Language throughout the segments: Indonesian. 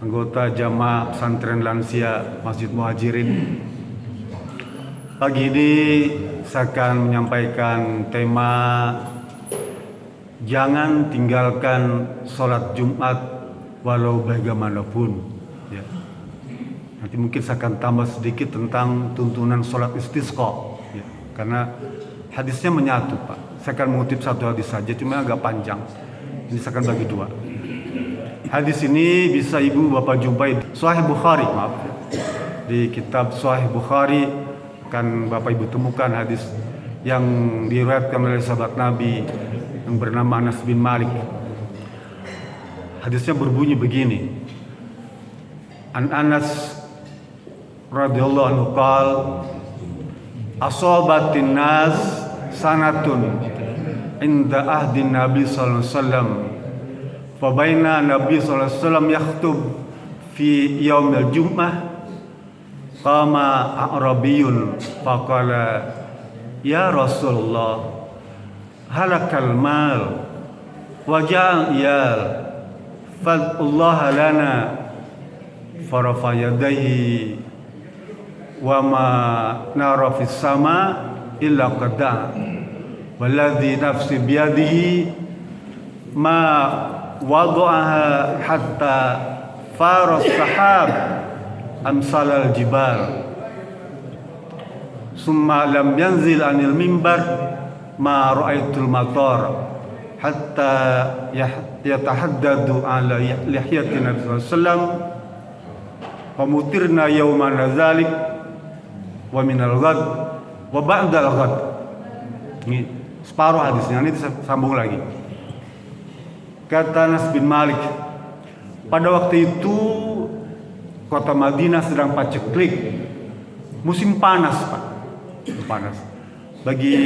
anggota jamaah pesantren lansia Masjid Muhajirin. Pagi ini saya akan menyampaikan tema jangan tinggalkan sholat Jumat walau bagaimanapun. Ya. Nanti mungkin saya akan tambah sedikit tentang tuntunan sholat istisqa. Ya. Karena hadisnya menyatu, Pak. Saya akan mengutip satu hadis saja, cuma agak panjang. Ini saya akan bagi dua. Hadis ini bisa ibu bapak jumpai Sahih Bukhari, maaf. Di kitab Sahih Bukhari kan bapak ibu temukan hadis yang diriwayatkan oleh sahabat Nabi yang bernama Anas bin Malik. Hadisnya berbunyi begini. An Anas radhiyallahu anhu qala asabatin nas sanatun inda ahdin Nabi sallallahu alaihi wasallam fa baina Nabi sallallahu alaihi wasallam yakhutub fi yaumil jum'ah qama a'rabiyun faqala ya Rasulullah halakal mal wa ja'al iyal fad'ullaha lana farafa yadayhi wa ma nara fis sama illa qada walladhi nafsi biyadihi ma wada'aha hatta faras sahab amsal al-jibal summa lam yanzil anil mimbar ma ra'aitul matar hatta yatahaddadu ala lihiyatina sallallahu pamutirna yawman dzalik wa minal ghad wa ba'dal ghad. Ini separuh hadisnya, ini disambung lagi. Kata Anas bin Malik, pada waktu itu kota Madinah sedang paceklik, musim panas, Pak. Panas. Bagi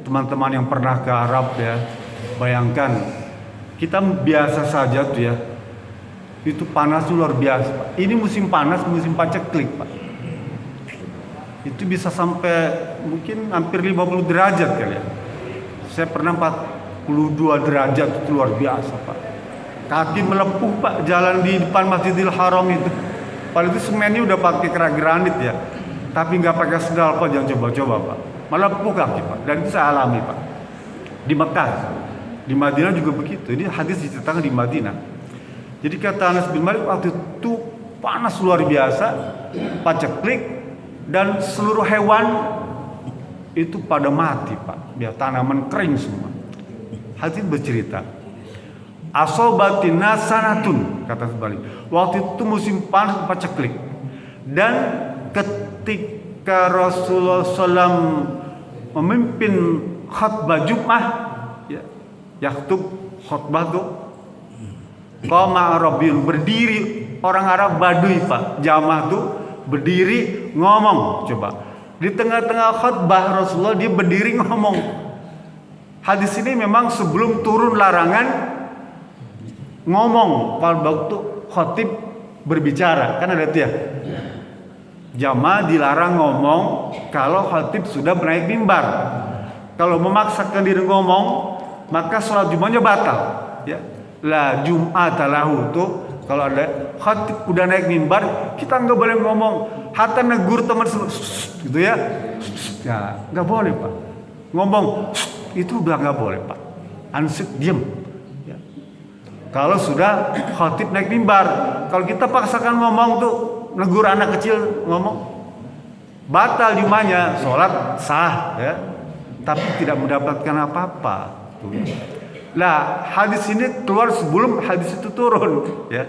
teman-teman yang pernah ke Arab ya, bayangkan kita biasa saja tuh ya, itu panas luar biasa, Pak. Ini musim panas, musim paceklik, Pak. Itu bisa sampai mungkin hampir 50 derajat kali ya. Saya pernah 42 derajat, itu luar biasa, Pak. Kaki melepuh, Pak, jalan di depan Masjidil Haram itu. Padahal itu semennya udah pakai kerak granit ya, tapi nggak pakai sendal, Pak. Jangan coba-coba, Pak. Malah lepuh kaki, Pak. Dan itu saya alami, Pak. Di Mekah, di Madinah juga begitu. Ini hadis diceritakan di Madinah. Jadi kata Anas bin Malik, waktu itu panas luar biasa, paceklik, dan seluruh hewan itu pada mati, Pak. Ya, tanaman kering semua. Hadis bercerita, asobatin nasanatun, kata sebalik. Waktu itu musim panas paceklik, dan ketika Rasulullah SAW memimpin khutbah Jumat, ya, yaktub khutbah itu, qama Arabiyun, berdiri orang Arab Baduy, Pak, jamaah tuh berdiri ngomong. Coba di tengah-tengah khutbah Rasulullah dia berdiri ngomong. Hadis ini memang sebelum turun larangan ngomong pada waktu khotib berbicara, kan ada tuh ya, jamaah dilarang ngomong kalau khotib sudah naik mimbar. Kalau memaksakan diri ngomong maka sholat Jumatnya batal ya. La Jum'ata lahu tuh, kalau ada khatib udah naik mimbar kita nggak boleh ngomong, hatta negur teman gitu ya, ya nggak boleh, Pak. Ngomong itu udah nggak boleh, Pak. Ansik diem ya. Kalau sudah khatib naik mimbar, kalau kita paksakan ngomong tuh, negur anak kecil ngomong, batal Jumatnya, sholat sah ya, tapi tidak mendapatkan apa-apa tuh. Nah, hadis ini keluar sebelum hadis itu turun ya.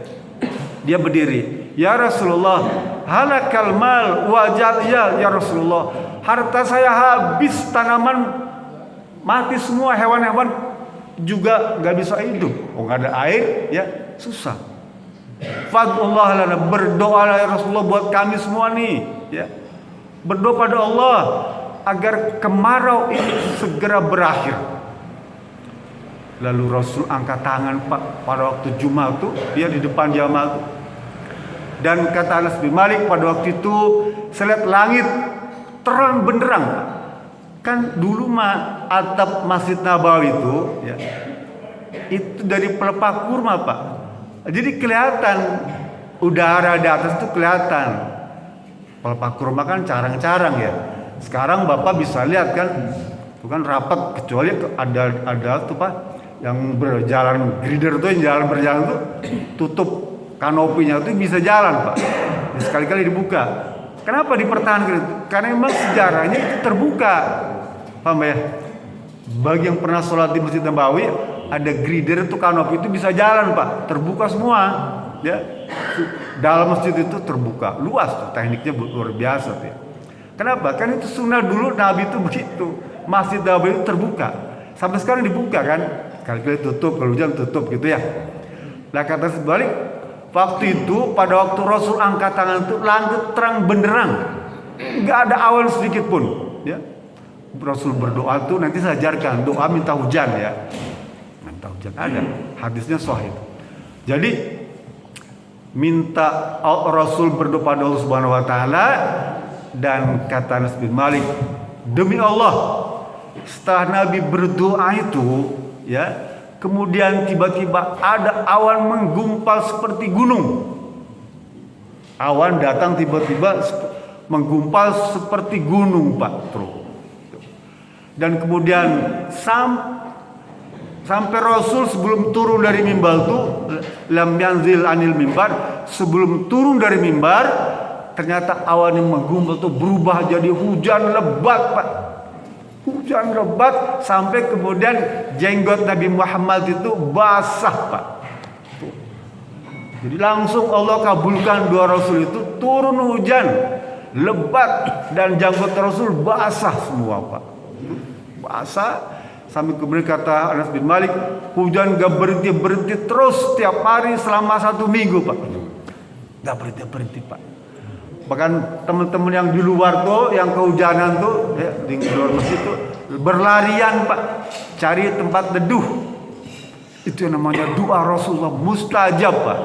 Dia berdiri, ya Rasulullah, halakal mal wajal ya Rasulullah, harta saya habis, tanaman mati semua, hewan-hewan juga nggak bisa hidup. Oh, nggak ada air ya, susah. Fadullah lana, berdoalah ya Rasulullah buat kami semua nih ya. Berdoa pada Allah agar kemarau ini segera berakhir. Lalu Rasul angkat tangan, Pak, pada waktu Jumat itu, dia di depan jamaah itu. Dan kata Anas bin Malik, pada waktu itu saya lihat langit terang benderang, Pak. Kan dulu mah atap Masjid Nabawi itu ya, itu dari pelepah kurma, Pak. Jadi kelihatan udara di atas itu kelihatan. Kalau Pak Kurma kan carang-carang ya. Sekarang Bapak bisa lihat kan, bukan rapat, kecuali ada tuh Pak yang berjalan grider tuh, yang jalan berjalan tuh tutup kanopinya tuh bisa jalan Pak. Ya, sekali-kali dibuka. Kenapa dipertahankan? Karena memang sejarahnya itu terbuka. Paham ya? Bagi yang pernah sholat di Masjid Nabawi, ada grider itu kanopi itu bisa jalan Pak, terbuka semua. Ya, dalam masjid itu terbuka, luas tuh, tekniknya luar biasa tuh. Ya. Kenapa? Kan itu sunnah dulu Nabi itu begitu. Masjid Nabawi itu terbuka. Sampai sekarang dibuka kan? Kali-kali tutup, kalau hujan tutup gitu ya. Nah kata sebalik, waktu itu pada waktu Rasul angkat tangan itu langit terang benderang, nggak ada awan sedikit pun. Ya. Rasul berdoa tuh nanti saya ajarkan doa minta hujan ya. Minta hujan ada, hadisnya sahih. Jadi minta Rasul berdoa pada Allah Subhanahu Wa Taala dan kata Anas bin Malik, demi Allah, setelah Nabi berdoa itu, ya, kemudian tiba-tiba ada awan menggumpal seperti gunung. Awan datang tiba-tiba menggumpal seperti gunung, Pak. Dan kemudian sampai Rasul sebelum turun dari mimbar itu, lam yanzil anil mimbar, sebelum turun dari mimbar, ternyata awan yang menggumpal itu berubah jadi hujan lebat, Pak. Hujan lebat sampai kemudian jenggot Nabi Muhammad itu basah, Pak. Jadi langsung Allah kabulkan doa Rasul itu, turun hujan lebat dan jenggot Rasul basah semua, Pak. Basah sampai kemudian kata Anas bin Malik, hujan gak berhenti terus setiap hari selama 1 minggu, Pak. Gak berhenti, Pak. Bahkan teman-teman yang di luar tuh, yang kehujanan tuh, ya, di luar masjid tuh berlarian Pak, cari tempat teduh. Itu yang namanya doa Rasulullah mustajab Pak.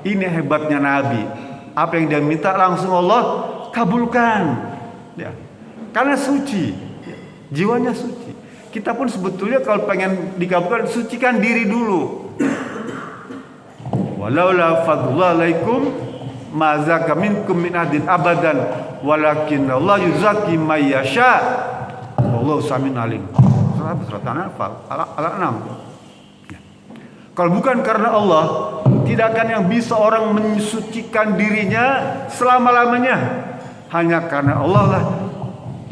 Ini hebatnya Nabi. Apa yang dia minta langsung Allah kabulkan. Ya, karena suci, ya, jiwanya suci. Kita pun sebetulnya kalau pengen dikabulkan, sucikan diri dulu. Walaula fadlullahialaikum ma zaka minkum min adin abadan walakin Allah yuzaki may yasha wallahu samiun alim. Surat An-Anfal ayat 6. Ya. Kalau bukan karena Allah, tidak akan yang bisa orang mensucikan dirinya selama-lamanya. Hanya karena Allah lah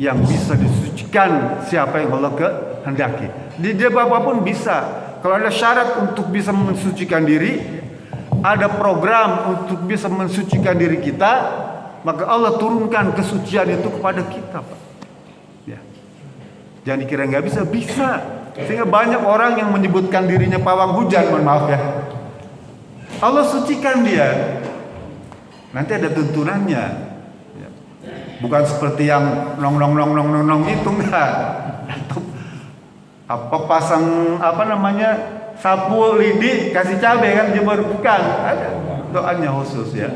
yang bisa disucikan siapa yang Allah kehendaki. Di apapun bisa. Kalau ada syarat untuk bisa mensucikan diri, ada program untuk bisa mensucikan diri kita, maka Allah turunkan kesucian itu kepada kita, Pak. Ya. Jangan dikira nggak bisa. Sehingga banyak orang yang menyebutkan dirinya pawang hujan, mohon maaf ya. Allah sucikan dia. Nanti ada tuntunannya. Ya. Bukan seperti yang nong itu enggak. Apa pasang sapu lidi kasih cabai kan jemur, bukan, ada doanya khusus ya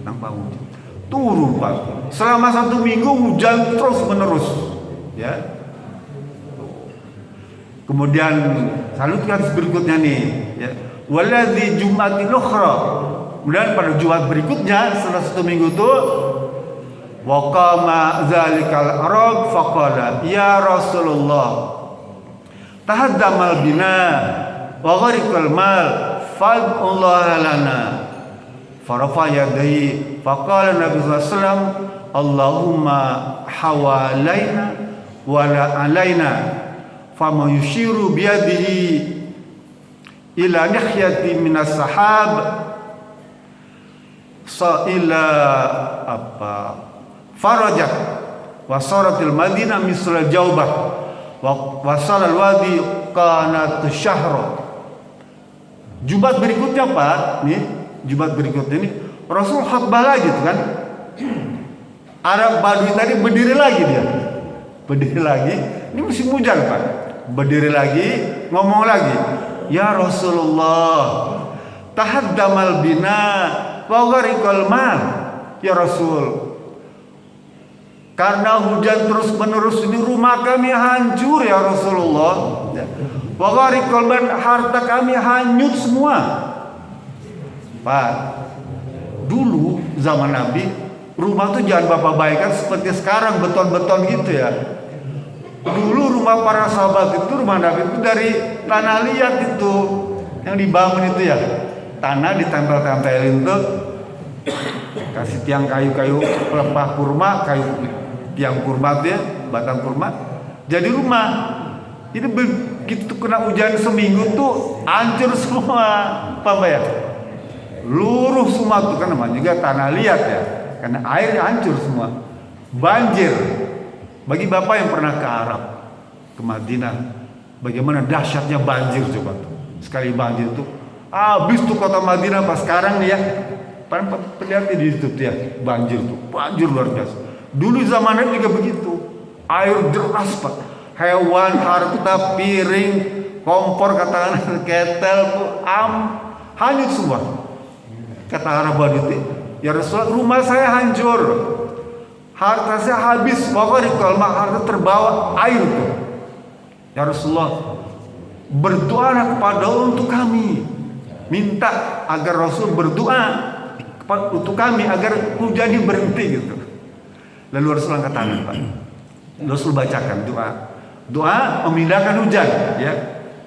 tentang Pak hujan turun Pak selama 1 minggu hujan terus menerus ya. Kemudian salut hadis berikutnya nih ya, waladzi jumatin ukhra, kemudian pada Jumat berikutnya setelah 1 minggu itu waqama zalikal arab faqala ya Rasulullah tahaddamal bina wa gharikal mal fad'ullah lana farafa yadayhi faqala Nabi sallallahu alaihi wasallam Allahumma hawalaina wa la alaina fama yushiru biyadihi ila nihyati minas sahab ila farajat wa saratil madinah misal jaubah wasal al-wadi kanat syahr. Jumat berikutnya Pak, nih Jumat berikutnya ini Rasul khutbah lagi tuh kan. Arab Badui tadi berdiri lagi dia. Berdiri lagi, ini musim hujan Pak. Berdiri lagi, ngomong lagi. Ya Rasulullah, tahaddamal bina wa gharikal mal. Ya Rasul, karena hujan terus menerus ini rumah kami hancur ya Rasulullah. Wa gharikal mal, harta kami hanyut semua. Pak, dulu zaman Nabi rumah tuh jangan bapak bayangkan seperti sekarang beton-beton gitu ya. Dulu rumah para sahabat itu, rumah Nabi itu dari tanah liat itu yang dibangun itu ya, tanah ditempel-tempelin tuh, kasih tiang kayu-kayu pelepah kurma, kayu tiang kurma tuh ya, batang kurma, jadi rumah. Ini begitu kena hujan seminggu tuh hancur semua, apa ya? Luruh semua tuh, kan namanya juga tanah liat ya, karena airnya hancur semua, banjir. Bagi bapak yang pernah ke Arab, ke Madinah, bagaimana dahsyatnya banjir coba tuh. Sekali banjir tuh, habis tuh kota Madinah. Pas sekarang nih ya, lihat di YouTube ya, banjir tuh, banjir luar biasa. Dulu zamannya juga begitu, air deras pak. Hewan, harta, piring, kompor, katakan ketel tuh hanyut semua. Kata Arab itu, ya Rasulullah, rumah saya hancur, harta saya habis, pokoknya kalau harta terbawa air tuh. Ya Rasulullah, berdoa kepada Allah untuk kami, minta agar Rasul berdoa untuk kami agar hujan ini berhenti gitu. Lalu Rasulullah katakan, Pak, Rasul bacakan doa memindahkan hujan ya.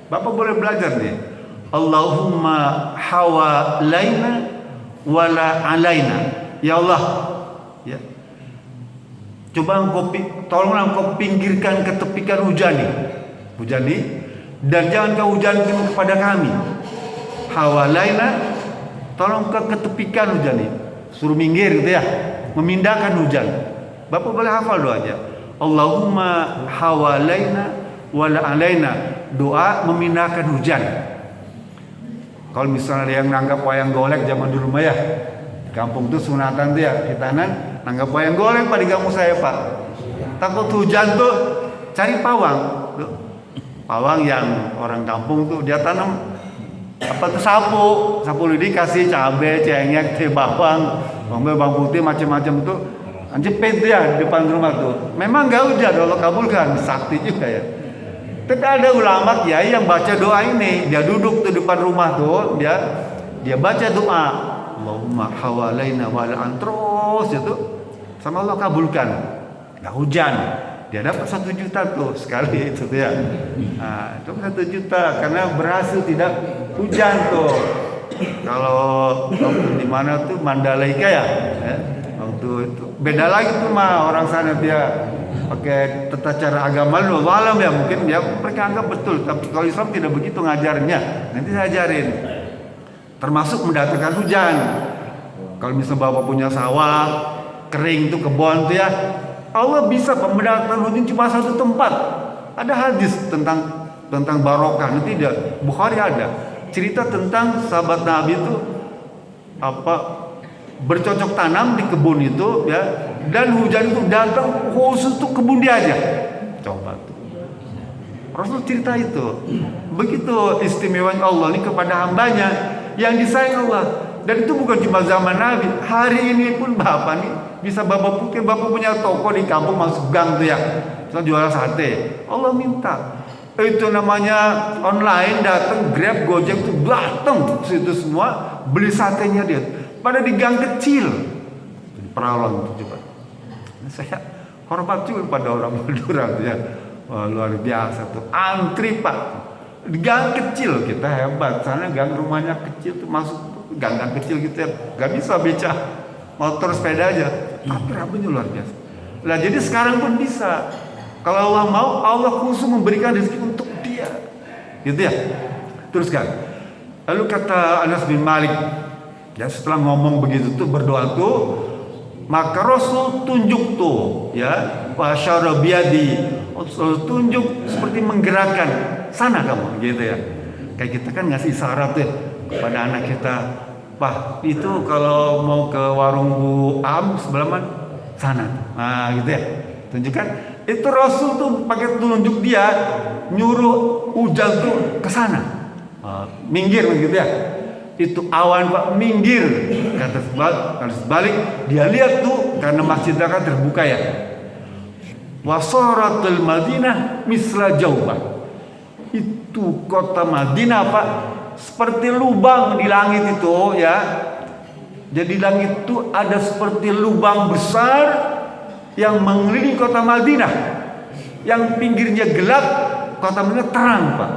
Bapak boleh belajar nih, Allahumma hawalaina wala alaina. Ya Allah ya, coba tolonglah engkau pinggirkan, ketepikan hujan nih, dan jangan kau hujankan kepada kami. Hawalaina, tolong kau ketepikan hujan nih, suruh minggir gitu ya, memindahkan hujan. Bapak boleh hafal doanya, Allahumma hawalaina wala alaina, doa memindahkan hujan. Kalau misalnya ada yang nanggap wayang golek zaman dulu mah ya, di kampung tuh sunatan tuh ya, hitanan nanggap wayang golek pak di kampung saya pak. Takut hujan tuh cari pawang yang orang kampung tuh dia tanam apa tuh sapu lidi, kasih cabai, cengek, teh bawang, bawang putih macam-macam tuh. Jepit ya di depan rumah tuh. Memang gak hujan, Allah kabulkan, sakti juga ya. Tapi ada ulama kiai yang baca doa ini, dia duduk tuh depan rumah tuh, dia baca doa, Allahumma hawalaina wala terus itu, sama Allah kabulkan. Gak hujan, dia dapat 1 juta tuh sekali itu tuh ya. Nah, itu 1 juta karena berhasil tidak hujan tuh. Kalau di mana tuh Mandalika ya. Waktu itu beda lagi tuh mah, orang sana dia pakai tata cara agama lu malam ya, mungkin ya mereka anggap betul, tapi kalau Islam tidak begitu ngajarnya. Nanti saya ajarin, termasuk mendatangkan hujan. Kalau misalnya bapak punya sawah kering tuh, kebun tuh ya, Allah bisa mendatangkan hujan cuma satu tempat. Ada hadis tentang barokah, nanti dia Bukhari ada cerita tentang sahabat Nabi itu bercocok tanam di kebun itu ya, dan hujan itu datang khusus untuk kebun dia aja. Coba tuh, Rasul cerita itu. Begitu istimewanya Allah ini kepada hambanya yang disayang Allah. Dan itu bukan cuma zaman Nabi, hari ini pun bapak nih bisa bapak punya toko di kampung masuk gang tuh ya, misalnya jual sate, Allah minta itu namanya online, datang Grab, Gojek tuh datang situ semua beli satenya dia. Pada di gang kecil, perawan itu coba. Saya hormat juga pada orang Madura ya, luar biasa tuh. Antri pak, di gang kecil kita hebat. Soalnya gang rumahnya kecil tuh, masuk gang kecil gitu ya, gak bisa beca motor sepeda aja. Tapi rabunya luar biasa. Nah jadi sekarang pun bisa. Kalau Allah mau, Allah khusus memberikan rezeki untuk dia, gitu ya. Teruskan. Lalu kata Anas bin Malik. Ya, setelah ngomong begitu tuh, berdoa tuh, maka Rasul tunjuk tuh ya, wasyara biyadi, Rasul tunjuk seperti menggerakkan, sana kamu gitu ya. Kayak kita kan ngasih isyarat tuh kepada anak kita, Pak itu kalau mau ke warung Bu Am sebelah mana, sana. Nah gitu ya, tunjukkan. Itu Rasul tuh pakai tunjuk dia, nyuruh hujan tuh ke sana, minggir begitu ya. Itu awan pak minggir, kata sebalik dia lihat tuh, karena masjidnya kan terbuka ya, wasaratul Madinah misla Jaubah, itu kota Madinah pak seperti lubang di langit itu ya, Jadi langit itu ada seperti lubang besar yang mengelilingi kota Madinah, yang pinggirnya gelap, kota Madinah terang, Pak.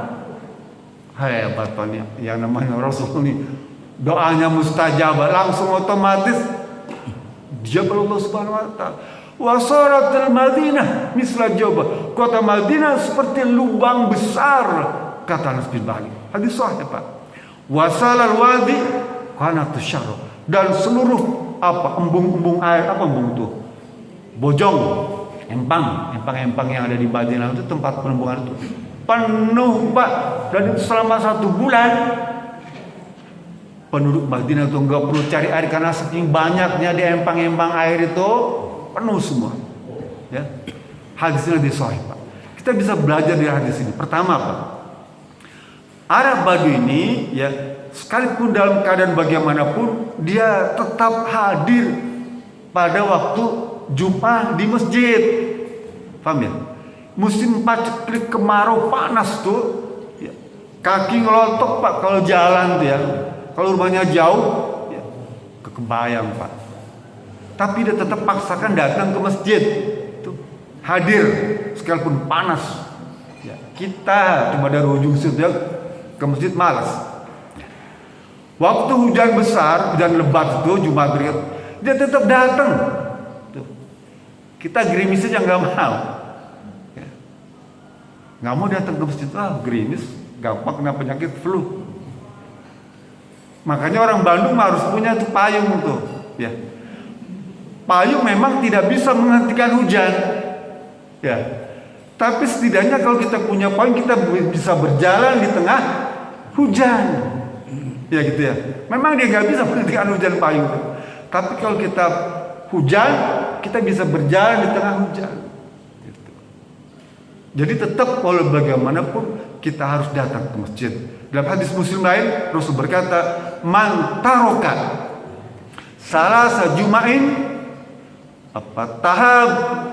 Hai Pak, yang namanya Rasul ini doanya mustajab, langsung otomatis dijawab Allah Subhanahu wa taala. Wasaratul Madinah misla jawab. Kota Madinah seperti lubang besar, kata Anas bin Malik. Hadis sahih, Pak. Wasalal wadi kana tusyarr. Dan seluruh embung-embung air, embung itu? Bojong, empang yang ada di Madinah itu tempat penampungan itu penuh, Pak. Dan selama 1 bulan penduduk Madinah itu nggak perlu cari air karena saking banyaknya di empang-empang air itu penuh semua. Ya, hadisnya di sahih, Pak. Kita bisa belajar dari hadis ini. Pertama, Pak, Arab Badui ini, ya, sekalipun dalam keadaan bagaimanapun dia tetap hadir pada waktu Jumat di masjid. Paham ya? Musim paceklik kemarau panas tuh, ya, kaki ngelontok, Pak, kalau jalan tuh ya. Kalau rumahnya jauh, ya, kebayang, Pak. Tapi dia tetap paksakan datang ke masjid, tuh, hadir sekalipun panas. Ya, kita cuma dari ujung situ ya, ke masjid malas. Waktu hujan besar, hujan lebat itu Jumat berikut, dia tetap datang. Tuh. Kita gerimis aja nggak mau. Nggak mau datang ke masjid, gerimis, gampang kena penyakit flu. Makanya orang Bandung harus punya tuh payung tuh, ya. Payung memang tidak bisa menghentikan hujan, ya. Tapi setidaknya kalau kita punya payung, kita bisa berjalan di tengah hujan, ya gitu ya. Memang dia nggak bisa menghentikan hujan payung tuh. Tapi kalau kita hujan, kita bisa berjalan di tengah hujan. Jadi tetap walau bagaimanapun kita harus datang ke masjid. Dalam hadis Muslim lain, Rasul berkata, "Man taroka salasa juma'in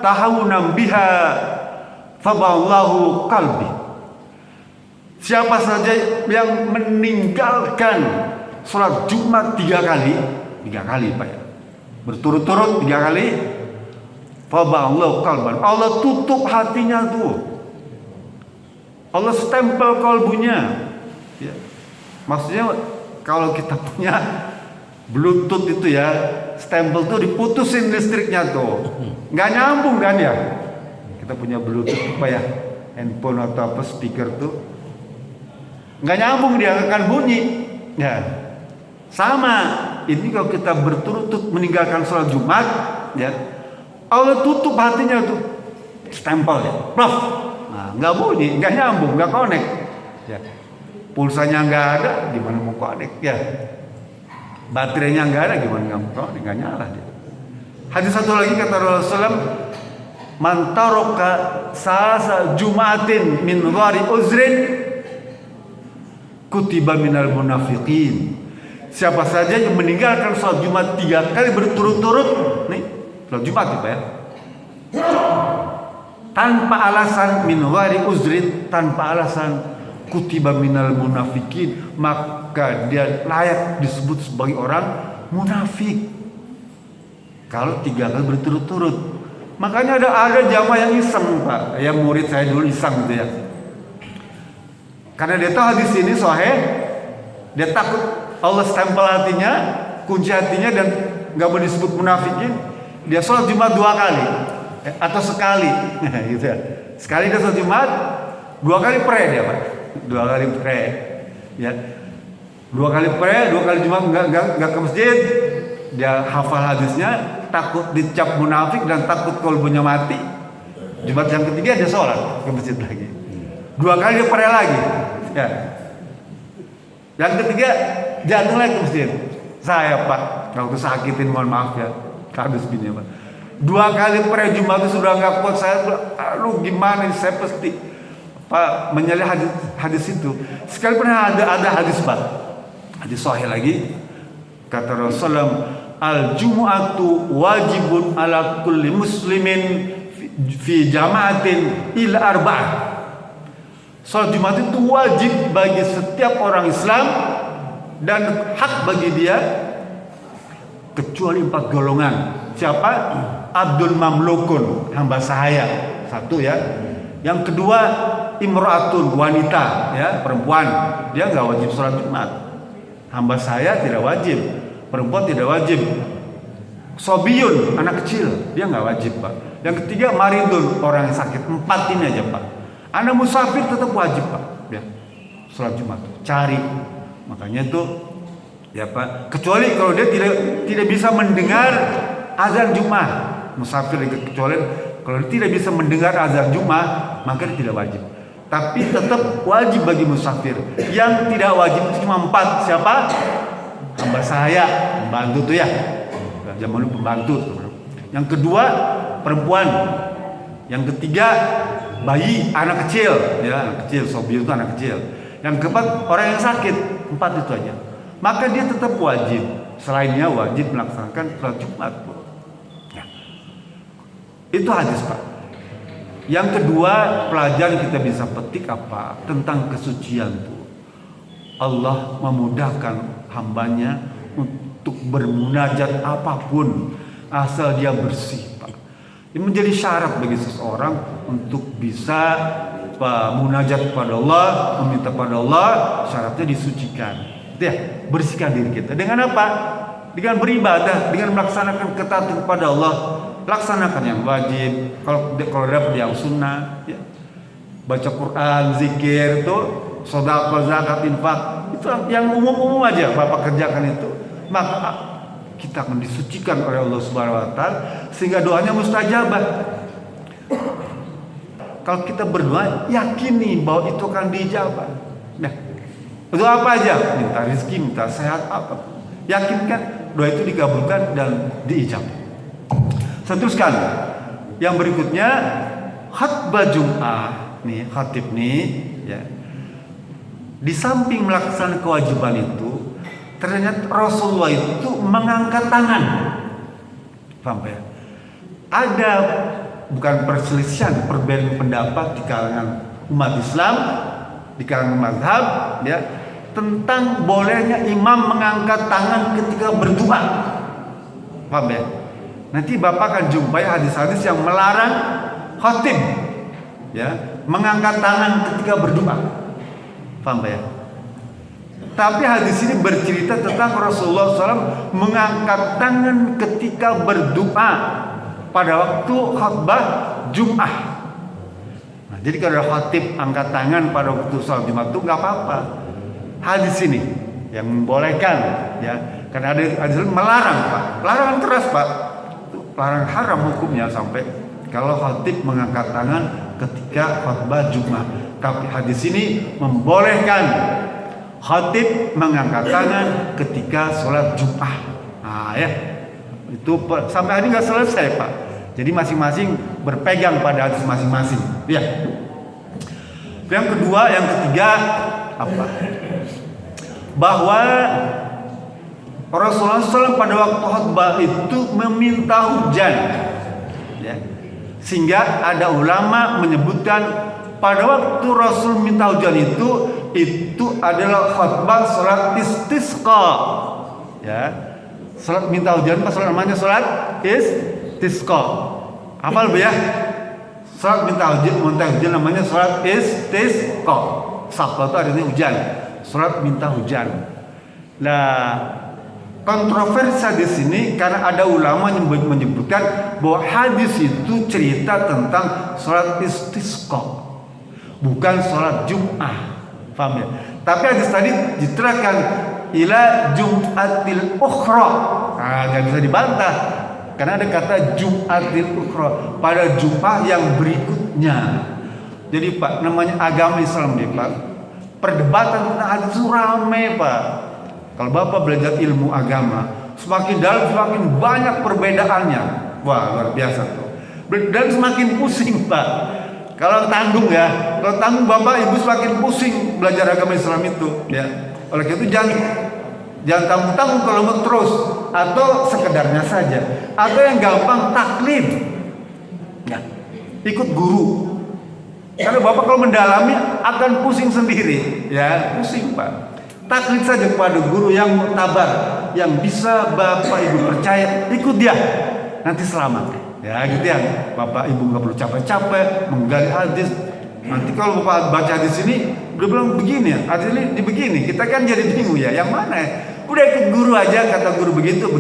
tahawunam biha faballahu qalbi." Siapa saja yang meninggalkan sholat Jumat 3 kali, Pak ya, berturut-turut 3 kali, faballahu qalban, Allah tutup hatinya tuh. Allah stempel kalbunya, ya. Maksudnya kalau kita punya Bluetooth itu ya, stempel tuh diputusin listriknya tuh, nggak nyambung kan ya. Kita punya Bluetooth apa ya, handphone atau apa speaker tuh, nggak nyambung, dia akan bunyi. Ya, sama. Ini kalau kita berturut-turut meninggalkan sholat Jumat, ya, Allah tutup hatinya tuh, stempel ya, prof. Nah, nggak bunyi, nggak nyambung, nggak connect, ya. Pulsanya nggak ada, gimana mau connect, ya. Baterainya nggak ada, gimana mau connect, nggak nyala dia. Hadis satu lagi kata Rasulullah, "Man taraka salasa Jumatin min ghari uzrin kutiba minal munafiqin." Siapa saja yang meninggalkan sholat Jumat 3 kali berturut-turut, nih sholat Jumat ya, Pak ya, tanpa alasan, min ghari uzrin, tanpa alasan, kutiba minal munafikin, maka dia layak disebut sebagai orang munafik kalau 3 kali berturut-turut. Makanya ada jamaah yang iseng, Pak, ya, murid saya dulu iseng gitu ya, karena dia tahu hadis ini sahih, dia takut Allah stempel hatinya, kunci hatinya, dan nggak boleh disebut munafikin. Dia sholat Jumat 2 kali atau sekali, gitu ya. Sekali dia sholat Jumat, 2 kali pre dia, Pak. 2 kali pre, ya. 2 kali pre, 2 kali Jumat nggak ke masjid. Dia hafal hadisnya, takut dicap munafik dan takut kalbunya mati. Jumat yang ketiga dia sholat ke masjid lagi. 2 kali dia pre lagi, ya. Yang ketiga jatuh lagi ke masjid. Saya, Pak, waktu sakitin, mohon maaf ya, habis gini ya, Pak. 2 kali pre Jumat itu sudah nggak kuat, saya aduh gimana, saya pasti Pak menyalih hadis itu. Sekalipun ada hadis, Pak, hadis sahih lagi, kata Rasulullah, "Al-jumu'atu wajibun ala kulli muslimin fi jama'atin ila arba'ah." Salat Jumat itu wajib bagi setiap orang Islam dan hak bagi dia kecuali 4 golongan. Siapa? Abdul mamlukun, hamba sahaya. Satu ya. Yang kedua, imro'atun, wanita, ya, perempuan. Dia nggak wajib sholat Jumat. Hamba sahaya tidak wajib, perempuan tidak wajib. Sobiyun, anak kecil, dia nggak wajib, Pak. Yang ketiga, maridun, orang yang sakit. 4 ini aja, Pak. Anak musafir tetap wajib, Pak, ya, sholat Jumat. Cari, makanya itu, ya Pak. Kecuali kalau dia tidak bisa mendengar azan Jumat, musafir, kecuali kalau dia tidak bisa mendengar azan Jumat, maka dia tidak wajib. Tapi tetap wajib bagi musafir. Yang tidak wajib itu cuma 4. Siapa? Hamba sahaya, pembantu tuh ya. Zaman dulu pembantu. Yang kedua, perempuan. Yang ketiga, bayi, anak kecil, ya, anak kecil. Sobi itu anak kecil. Yang keempat, orang yang sakit. 4 itu aja. Maka dia tetap wajib. Selainnya wajib melaksanakan sholat Jumat. Ya. Itu hadis, Pak. Yang kedua, pelajaran kita bisa petik apa? Tentang kesucian tuh. Allah memudahkan hambanya untuk bermunajat apapun asal dia bersih, Pak. Ini menjadi syarat bagi seseorang untuk bisa munajat kepada Allah, meminta pada Allah, syaratnya disucikan. Ya, bersihkan diri kita. Dengan apa? Dengan beribadah, dengan melaksanakan ketaatan kepada Allah. Laksanakan yang wajib, kalau dapat yang sunnah, ya. Baca Quran, zikir itu, sedekah, zakat, infak, itu yang umum-umum aja Bapak kerjakan itu, maka kita akan disucikan oleh Allah Subhanahu wa taala sehingga doanya mustajabah. Kalau kita berdoa, yakini bahwa itu akan dijabah. Nah, doa apa aja? Minta rezeki, minta sehat, apa? Yakinkan doa itu dikabulkan dan diijabah. Saya teruskan. Yang berikutnya, khutbah Jum'ah nih, khatib nih, ya. Di samping melaksanakan kewajiban itu, ternyata Rasulullah itu mengangkat tangan. Paham ya? Ada bukan perselisihan, perbedaan pendapat di kalangan umat Islam, di kalangan mazhab, ya, tentang bolehnya imam mengangkat tangan ketika berdoa. Paham ya? Nanti Bapak akan jumpai hadis-hadis yang melarang khatib, ya, mengangkat tangan ketika berdoa. Paham ya? Tapi hadis ini bercerita tentang Rasulullah SAW mengangkat tangan ketika berdoa pada waktu khutbah Jum'ah. Nah, jadi kalau khatib angkat tangan pada waktu sholat Jumat itu nggak apa-apa. Hadis ini yang membolehkan, ya, karena ada hadis melarang, Pak. Larangan keras, Pak. Larang haram hukumnya sampai kalau khatib mengangkat tangan ketika khutbah Jumat. Tapi hadis ini membolehkan khatib mengangkat tangan ketika sholat Jumat. Nah, ya, itu sampai hari ini nggak selesai, Pak. Jadi masing-masing berpegang pada hadis masing-masing. Ya. Yang kedua, yang ketiga apa? Bahwa Rasulullah SAW pada waktu khutbah itu meminta hujan, ya. Sehingga ada ulama menyebutkan pada waktu Rasul minta hujan itu adalah khutbah sholat istisqa, ya. Sholat minta hujan, apa sholat namanya? Sholat istisqa. Apa lebih ya? Sholat minta hujan namanya sholat istisqa. Saqqa itu artinya hujan. Sholat minta hujan. Nah, kontroversi di sini karena ada ulama yang menyebutkan bahwa hadis itu cerita tentang sholat istisqa, bukan sholat Jum'ah. Paham ya? Tapi hadis tadi diterangkan ila Jum'atil ukhra. Nah, nggak bisa dibantah karena ada kata Jum'atil ukhra, pada Jum'ah yang berikutnya. Jadi Pak, namanya agama Islam nih Pak, perdebatan tentang hadis itu ramai, Pak. Kalau Bapak belajar ilmu agama, semakin dalam semakin banyak perbedaannya. Wah, luar biasa tuh. Dan semakin pusing, Pak. Kalau tanggung ya, kalau tanggung Bapak Ibu semakin pusing belajar agama Islam itu, ya. Oleh karena itu jangan tanggung-tanggung kalau mau terus, atau sekedarnya saja, atau yang gampang taklid, ya, ikut guru. Karena Bapak kalau mendalami akan pusing sendiri, ya, pusing Pak. taklid saja kepada guru yang muktabar, yang bisa bapak ibu percaya, ikut dia, nanti selamat. Ya gitu ya, bapak ibu nggak perlu capek-capek menggali hadis. Nanti kalau bapak baca hadis ini, udah bilang begini ya, hadis ini begini, kita kan jadi bingung ya, yang mana ya? Udah ikut guru aja, kata guru begitu.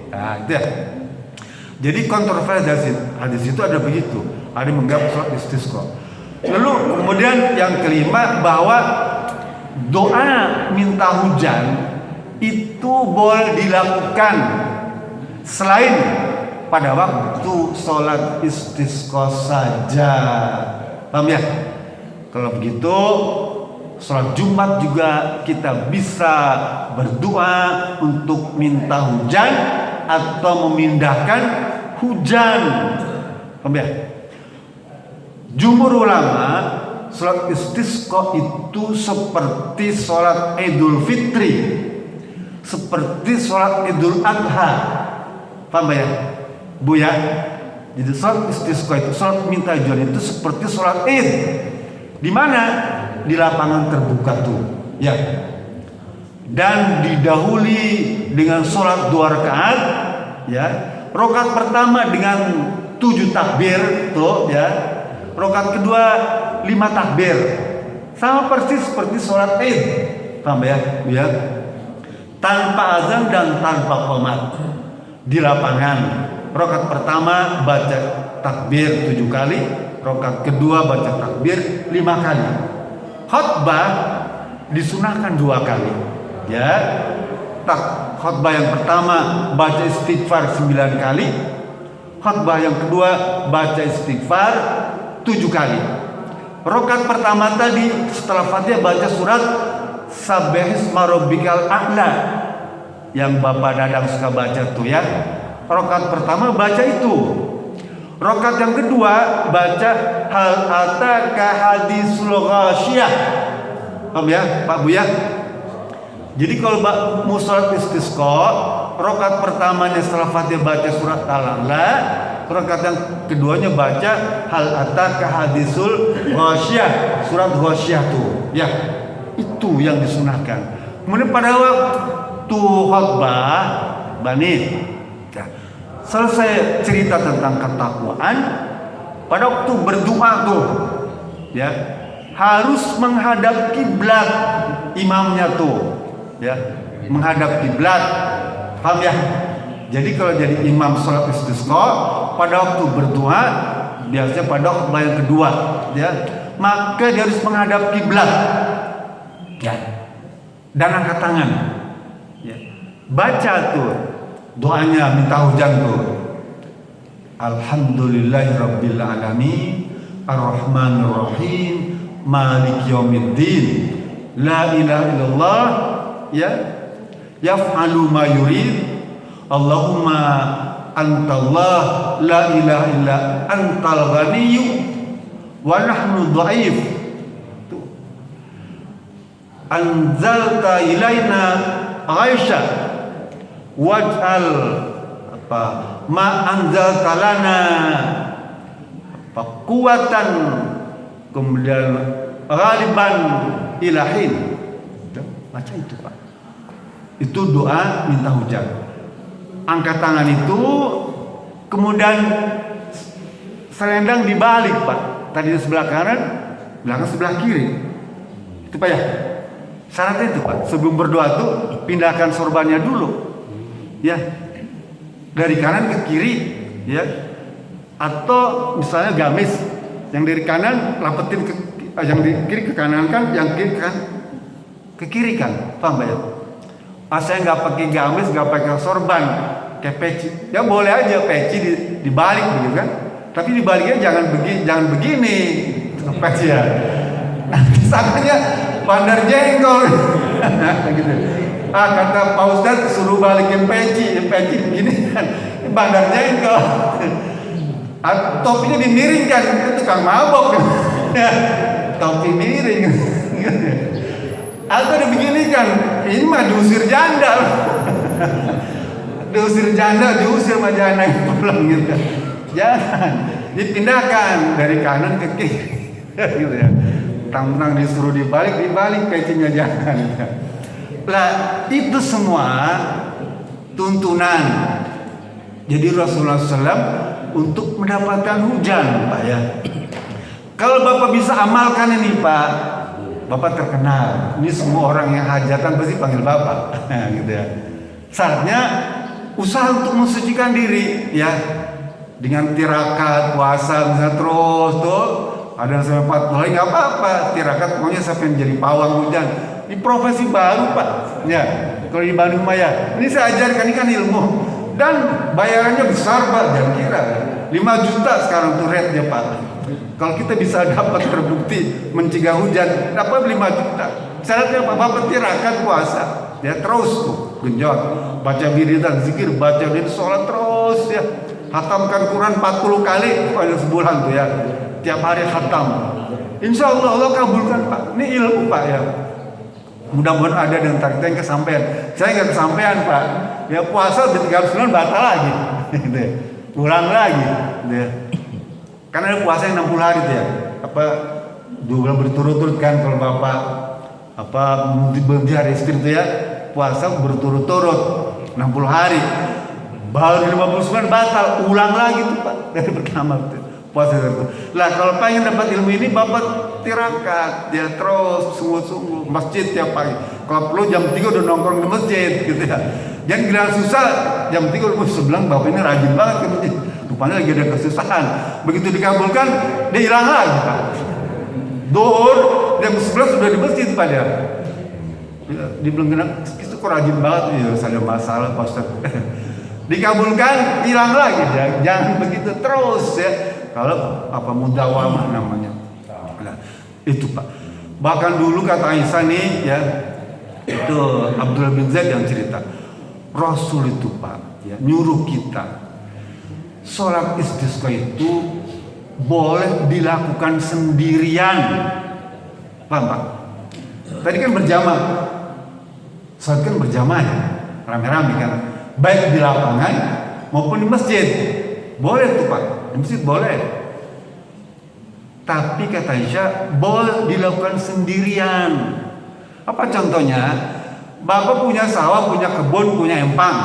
Nah itu ya. Jadi kontroversi hadis itu ada begitu, ada yang menganggap sholat istisqa. Lalu kemudian yang kelima, bahwa doa minta hujan itu boleh dilakukan selain pada waktu sholat istisqa saja. Paham ya? Kalau begitu sholat Jumat juga kita bisa berdoa untuk minta hujan atau memindahkan hujan. Paham ya? Jumhur ulama, sholat istisqa itu seperti sholat Idul Fitri, seperti sholat Idul Adha. Paham ya, Bu ya? Jadi sholat istisqa itu, sholat minta hujan itu seperti sholat Id. Di mana? Di lapangan terbuka tuh, ya. Dan didahului dengan sholat 2 rakaat, ya. Rakaat pertama dengan 7 takbir, tuh, ya. Rakaat kedua 5 takbir, sama persis seperti sholat Id. Paham ya? Ya. Tanpa azan dan tanpa qomat, di lapangan. Rakaat pertama baca takbir 7 kali, rakaat kedua baca takbir 5 kali. Khutbah disunahkan 2 kali. Ya. Khutbah yang pertama baca istighfar 9 kali. Khutbah yang kedua baca istighfar 7 kali. Rakaat pertama tadi setelah Fatihah baca surat Sabbihisma rabbikal a'la, yang Bapak Dadang suka baca tuh ya. Rakaat pertama baca itu. Rakaat yang kedua baca hal ataka hadisul ghasyiyah. Paham ya, Pak Bu ya? Jadi kalau mau sholat istisqa, rakaat pertamanya setelah Fatihah baca surat Al-A'la, rakaat yang keduanya baca hal ataka hadisul ghasyiyah, surat ghasyiyah tuh. Ya, itu yang disunahkan. Kemudian pada waktu khutbah, Bani, ya, selesai cerita tentang ketakwaan, pada waktu berdoa tuh, ya, harus menghadap kiblat imamnya tuh, ya, menghadap kiblat. Paham ya? Jadi kalau jadi imam sholat istisqa, pada waktu berdoa, biasanya pada khutbah yang kedua, ya, maka dia harus menghadap kiblat, ya, dan angkat tangan, ya, baca tuh doanya minta hujan tuh. Alhamdulillahirabbil alamin, arrahmanir rahim, maliki yaumiddin, la ilaha illallah, ya, yaf'alu ma yurid, Allahumma antallah, la ilaha illa antal ghaniyyu wa nahnu dhaif. Anzalta ilaina ghaisha waj'al apa ma anzalta lana apa kuatan, kemudian ghaliban ilahin. Baca itu Pak. Itu doa minta hujan. Angkat tangan itu, kemudian selendang dibalik Pak. Tadi di sebelah kanan, belakang sebelah kiri. Itu Pak ya. Syaratnya itu Pak. Sebelum berdoa tuh pindahkan sorbannya dulu. Ya. Dari kanan ke kiri, ya. Atau misalnya gamis, yang dari kanan lapetin ke yang di kiri ke kanan kan, yang kiri kan ke kiri kan. Paham Pak ya? Saya nggak pakai gamis, nggak pakai sorban, kayak peci. Ya boleh aja peci dibalik begitu kan. Tapi dibaliknya jangan begini. Peci ya. Nanti sakitnya bandar jengkol. Gitu. Kata Pak Ustadz suruh balikin peci begini kan. Bandar jengkol. Topinya dimiringkan, itu tukang mabok. Topi miring. Atau begini kan, ini mah diusir janda. Diusir janda, diusir sama janda yang pulang gitu. Jangan, dipindahkan dari kanan ke kiri. Gitu ya. Tang-tang disuruh dibalik pecinya jangan. Lah itu semua tuntunan. Jadi Rasulullah SAW untuk mendapatkan hujan, Pak ya. Kalau Bapak bisa amalkan ini, Pak, Bapak terkenal. Ini semua orang yang hajatan pasti panggil Bapak, gitu ya. Saatnya usaha untuk mensucikan diri, ya, dengan tirakat, puasa, misalnya terus tuh. Ada yang sampai 40 hari nggak apa-apa, tirakat pokoknya sampai menjadi pawang hujan. Ini profesi baru, Pak. Ya, kalau di Bandung Maya, ini saya ajarkan, ini kan ilmu. Dan bayarannya besar, Pak, jangan kira 5 juta sekarang tuh rate-nya, Pak. Kalau kita bisa dapat terbukti mencegah hujan, dapat 5 juta. Syaratnya apa? Bapak tirakat puasa, ya terus tuh genjot, baca wiridan zikir, baca wiridan sholat terus ya. Hatamkan Quran 40 kali pada sebulan tuh ya. Tiap hari khatam. Insya Allah Allah kabulkan, Pak. Ini ilmu, Pak ya. Mudah-mudahan ada dan kita yang kesampaian. Saya nggak kesampaian, Pak. Ya puasa udah 39 batal lagi. Ulang lagi. Karena ada puasa yang 60 hari tuh ya. Apa 2 bulan berturut-turut kan kalau Bapak di hari istri itu ya, puasa berturut-turut 60 hari. Baru 59 batal, ulang lagi tuh, Pak. Dari pertama tuh. Puasa itu. Lah kalau pengen dapat ilmu ini Bapak tirakat, dia terus sungguh-sungguh masjid tiap pagi. Kalau perlu jam 3 udah nongkrong di masjid gitu ya. Jangan kira susah jam 3 udah sebelang Bapak ini rajin banget ke masjid. Rupanya lagi ada kesusahan. Begitu dikabulkan dia hilang lagi, Pak. Duhur jam 11 sudah di masjid, Pak ya. Dibilang itu kok rajin banget ya, ada masalah Pak Ustaz. Dikabulkan hilang lagi, jangan begitu terus ya. Kalau mudawamah namanya. Nah, itu Pak. Bahkan dulu kata Aisyah nih ya, itu Abdullah bin Zaid yang cerita. Rasul itu Pak ya, nyuruh kita sholat istisqa itu boleh dilakukan sendirian. Paham Pak? Tadi kan berjamaah. Sholat kan berjamaah ya, rame-rame kan. Baik di lapangan maupun di masjid. Boleh tuh Pak, di masjid boleh. Tapi kata Aisyah, boleh dilakukan sendirian. Apa contohnya? Bapak punya sawah, punya kebun, punya empang,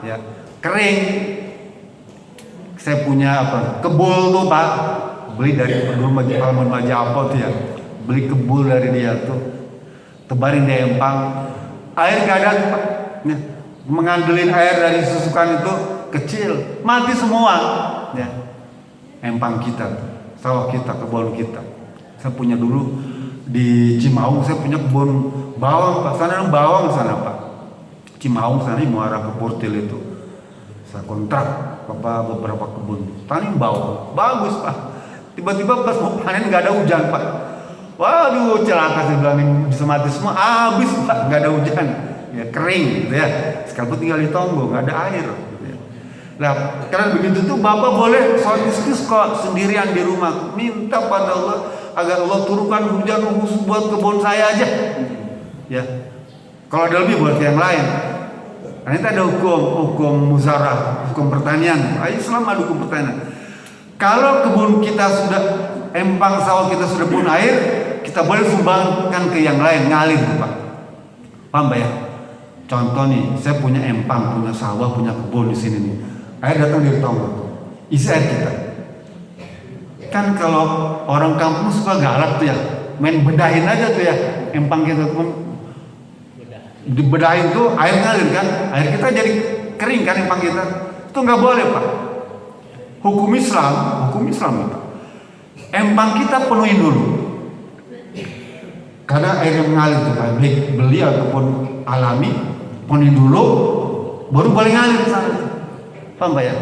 ya, kering. Saya punya kebul tuh Pak, beli dari Palmen Majapo tuh ya, beli kebul dari dia tuh, tebarin di empang, air gak ada tuh Pak, ya, mengandelin air dari susukan itu kecil, mati semua, ya, empang kita, sawah kita, kebun kita. Saya punya dulu di Cimaung, saya punya kebun bawang Pak, sana bawang sana Pak, Cimaung sana mau arah ke Portil itu. Saya kontrak beberapa kebun, tani bawang, bagus Pak. Tiba-tiba pas mau panen nggak ada hujan Pak. Waduh celaka, saya bilang ini bisa mati semua, habis Pak, nggak ada hujan, ya kering gitu ya. Sekalipun tinggal di tonggo, nggak ada air. Gitu ya. Nah karena begitu tuh Bapak boleh sholat istisqa sendirian di rumah, minta pada Allah agar Allah turunkan hujan khusus buat kebun saya aja. Ya, kalau ada lebih buat yang lain. Nah, itu ada hukum muzarah, hukum pertanian. Islam ada hukum pertanian. Kalau kebun kita sudah empang sawah kita sudah pun air, kita boleh sumbangkan ke yang lain, ngalir Pak. Paham Pak ya? Contoh nih, saya punya empang, punya sawah, punya kebun di sini nih. Air datang dari tonggo, isi air kita. Kan kalau orang kampung suka galak tuh ya, main bedahin aja tuh ya, empang kita tuh. Dibedahin tuh air ngalir kan, air kita jadi kering kan empang kita. Itu nggak boleh Pak. Hukum Islam Pak. Empang kita penuhin dulu. Karena air yang mengalir itu Pak, baik beli ataupun alami, penuhin dulu, baru boleh ngalir ke sana. Paham Pak ya?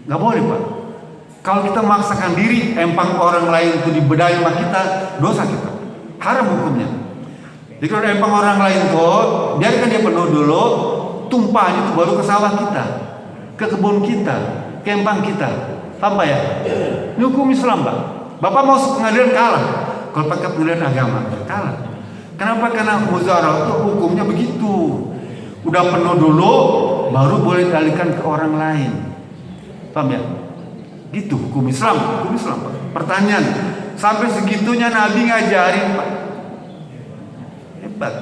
Nggak boleh Pak. Kalau kita memaksakan diri, empang orang lain itu dibedahin sama kita, dosa kita, haram hukumnya. Jadi kalau ada empang orang lain tuh, biarkan dia penuh dulu, tumpahnya itu baru ke sawah kita, ke kebun kita, ke empang kita. Paham Pak ya? Ini hukum Islam Pak. Bapak mau pengadilan kalah. Kalau pakai pengadilan agama kalah. Kenapa? Karena muzarah itu hukumnya begitu. Udah penuh dulu, baru boleh dialihkan ke orang lain. Paham ya? Gitu hukum Islam Pak. Pertanyaan, sampai segitunya Nabi ngajarin Pak. Hebat.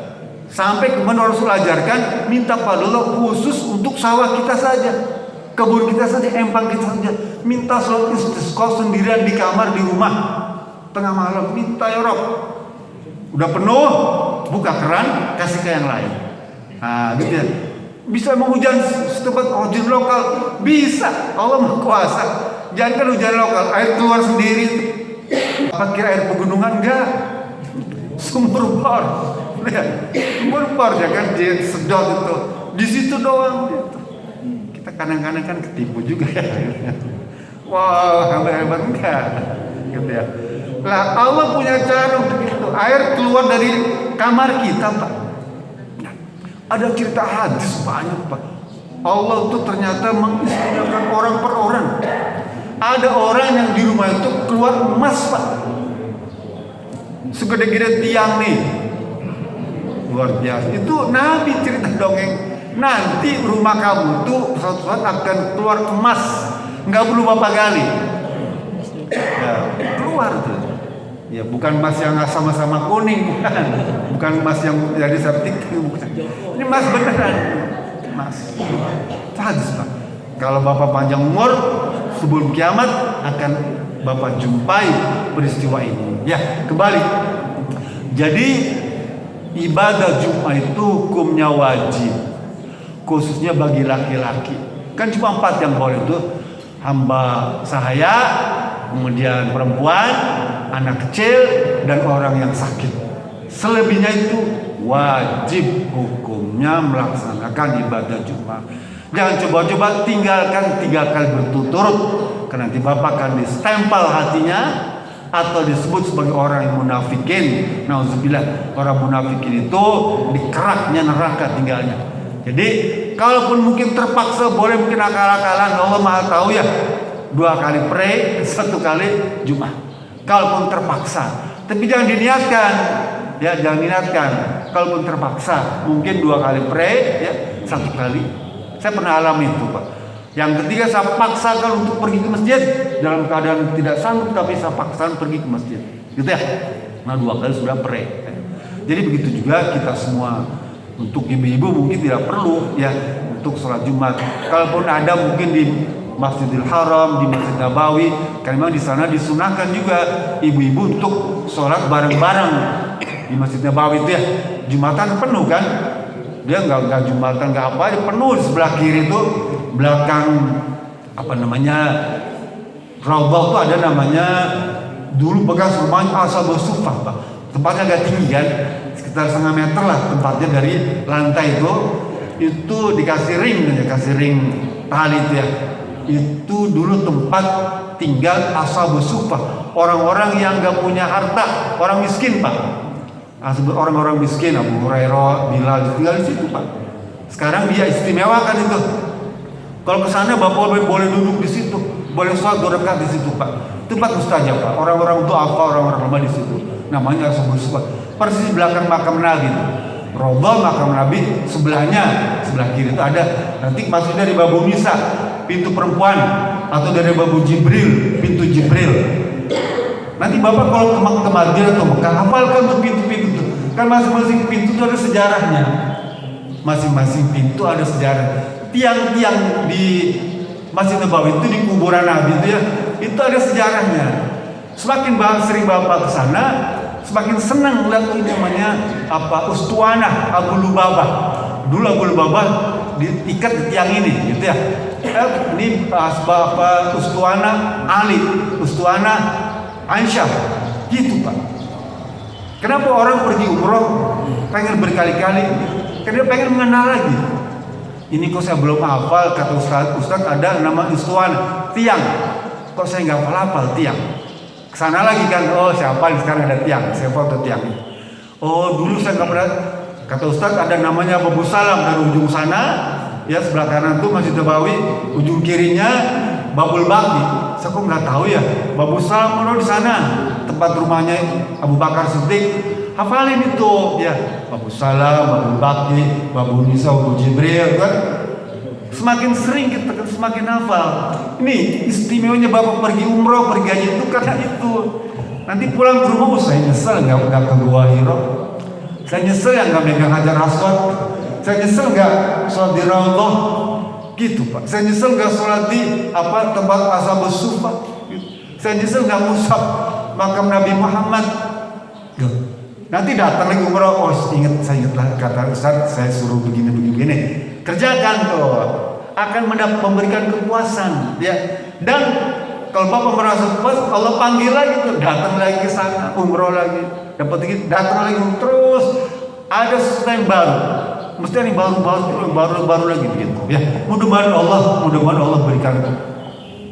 Sampai kemudian Rasul ajarkan minta pada Allah khusus untuk sawah kita saja, kebun kita saja, empang kita saja. Minta sholat istisqa sendirian di kamar di rumah, tengah malam minta ya Rob. Udah penuh, buka keran, kasih ke yang lain. Nah, gitu ya. Bisa menghujan setempat hujan lokal, bisa. Allah Maha Kuasa. Jangan kan hujan lokal, air keluar sendiri. Apa kira air pegunungan? Enggak. Sumber bor. Sumber bor ya kan, dia sedot itu. Di situ doang gitu. Kita kadang-kadang kan ketipu juga ya. Wah, hebat enggak? Gitu ya. Lah Allah punya cara untuk itu. Air keluar dari kamar kita, Pak. Ada cerita hadis banyak, Pak. Allah itu ternyata mengistimewakan orang per orang. Ada orang yang di rumah itu keluar emas, Pak. Segede-gede tiang nih. Luar biasa. Itu Nabi cerita dongeng. Nanti rumah kamu tuh suatu saat akan keluar emas. Nggak perlu Bapak gali. Ya, keluar tuh. Ya, bukan emas yang sama-sama kuning, bukan. Bukan emas yang jadi septik, bukan. Ini emas beneran. Emas. Hadis, Pak. Kalau Bapak panjang umur, sebelum kiamat akan Bapak jumpai peristiwa ini. Ya, kembali. Jadi ibadah Jumat itu hukumnya wajib, khususnya bagi laki-laki. Kan cuma 4 yang boleh itu, hamba sahaya, kemudian perempuan, anak kecil, dan orang yang sakit. Selebihnya itu wajib hukumnya melaksanakan ibadah Jumat. Jangan coba-coba tinggalkan 3 kali berturut-turut, karena nanti Bapak akan distempel hatinya atau disebut sebagai orang yang munafikin. Nauzubillah, orang munafikin itu dikeraknya neraka tinggalnya. Jadi kalaupun mungkin terpaksa, boleh mungkin akal-akalan, Allah Maha tahu ya, 2 kali pray, 1 kali Jumat. Kalaupun terpaksa, tapi jangan diniatkan, ya jangan diniatkan. Kalaupun terpaksa, mungkin 2 kali pray, ya 1 kali. Saya pernah alami itu, Pak. Yang ketiga, saya paksakan untuk pergi ke masjid dalam keadaan tidak sanggup, tapi saya paksakan pergi ke masjid, gitu ya. Nah 2 kali sudah pray. Jadi begitu juga kita semua. Untuk ibu-ibu mungkin tidak perlu ya untuk sholat Jumat. Kalaupun ada mungkin di Masjidil Haram, di Masjid Nabawi, karena memang di sana disunahkan juga ibu-ibu untuk sholat bareng-bareng di Masjid Nabawi itu ya. Jumatan penuh kan? Dia nggak Jumatan nggak apa, dia penuh di sebelah kiri itu, belakang apa namanya Raudhah itu ada namanya, dulu bekas rumahnya Ashabus Suffah, Pak. Tempatnya agak tinggi kan, sekitar 1,5 meter lah tempatnya dari lantai itu dikasih ring tali itu ya. Itu dulu tempat tinggal Ashabus Suffah, orang-orang yang nggak punya harta, orang miskin, Pak. Orang-orang miskin, Abu Hurairah, Bilal tinggal di situ, Pak. Sekarang dia istimewakan itu. Kalau ke sana Bapak boleh duduk di situ, boleh sholat 2 rakaat di situ, Pak. Tempat mustajab, Pak. Orang-orang duafa, orang-orang lemah di situ. Namanya Ashabus Suffah. Persis belakang makam Nabi. Raudhah makam Nabi sebelahnya, sebelah kiri itu ada. Nanti masuk dari Babu Nisa, pintu perempuan, atau dari Babu Jibril, pintu Jibril. Nanti Bapak kalau ke Madinah atau Mekah, hafalkan tuh pintu-pintu tuh. Kan masing-masing pintu itu ada sejarahnya. Masing-masing pintu ada sejarah. Tiang-tiang di Masjid Nabawi itu, di kuburan Nabi itu ya, itu ada sejarahnya. Semakin sering Bapak ke sana, semakin senang melihat ini namanya apa, Ustuanah Abu Lubabah. Dulu Abu Lubabah diikat di tiang ini, gitu ya. Ini apa, Ustuanah Ali, Ustuanah Aisyah, gitu, Pak. Kenapa orang pergi umroh pengen berkali-kali? Karena pengen mengenal lagi. Ini kok saya belum hafal, kata Ustaz ada nama Ustuanah, tiang. Kok saya nggak hafal tiang? Kesana lagi kan, oh siapa sekarang ada tiang, saya foto tiang ini. Oh dulu saya nggak pernah, kata Ustaz ada namanya Babu Salam, dari ujung sana, ya sebelah kanan tuh Masjid Nabawi, ujung kirinya Babul Baqi. Saya kok nggak tahu ya, Babu Salam mana di sana, tempat rumahnya Abu Bakar Siddiq. Hafalin itu, ya Babu Salam, Babul Baqi, Babu Nisa, Babu Jibril kan. Semakin sering kita semakin hafal. Ini istimewanya Bapak pergi umroh, pergi haji itu karena itu. Nanti pulang ke rumah, saya nyesel nggak ke Gua Hiro. Saya nyesel yang nggak megang Hajar Aswad. Saya nyesel nggak sholat di Raudhah, gitu Pak. Saya nyesel nggak sholat di tempat Ashabus Suffah. Gitu. Saya nyesel nggak musab makam Nabi Muhammad. Gitu. Nanti datang lagi umroh, ingat saya ingatlah kata Ustaz, saya suruh begini. Kerjakan tuh, akan memberikan kepuasan, ya. Dan kalau Bapak merasa puas, Allah panggil lagi tuh, datang lagi ke sana, umroh lagi, dapat gitu, datang lagi terus. Ada sesuatu yang baru, mesti ini baru lagi gitu, ya. Mudah-mudahan Allah berikan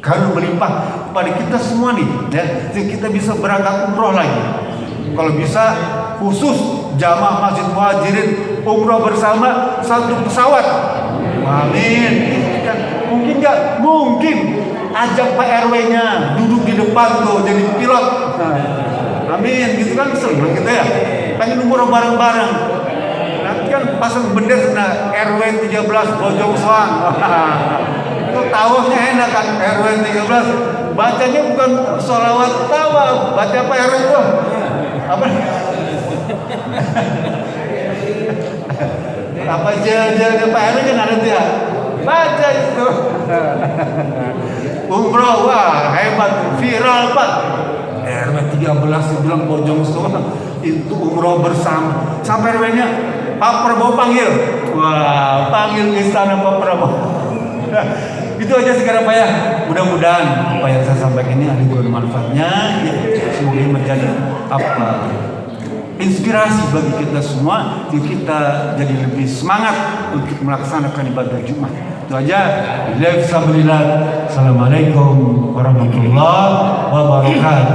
karena melimpah kepada kita semua nih, ya. Kita bisa berangkat umroh lagi. Kalau bisa khusus jamaah Masjid Muhajirin umroh bersama satu pesawat. Amin. Mungkin nggak? Mungkin. Ajak Pak RW-nya duduk di depan tuh jadi pilot. Amin. Gitu kan senang kita ya. Pengen umroh bareng-bareng. Nanti kan pasang bendera RW 13 Bojong Soang. Itu tawafnya enak kan RW 13. Bacanya bukan sholawat tawaf. Baca apa RW itu? Apa? Apa jalan Pak RW kan ada dia. Baca itu. Umroh, wah hebat, viral Pak. RW 13 bilang Bojong Soang itu umroh bersama. Sampai RW-nya Pak Prabowo panggil. Wah, panggil istana Pak Prabowo. Itu aja sekarang Pak ya. Mudah-mudahan apa yang saya sampaikan ini ada bermanfaatnya. Ya, semoga ini menjadi inspirasi bagi kita semua. Kita jadi lebih semangat untuk melaksanakan ibadah Jumat. Itu aja. Assalamualaikum warahmatullahi wabarakatuh.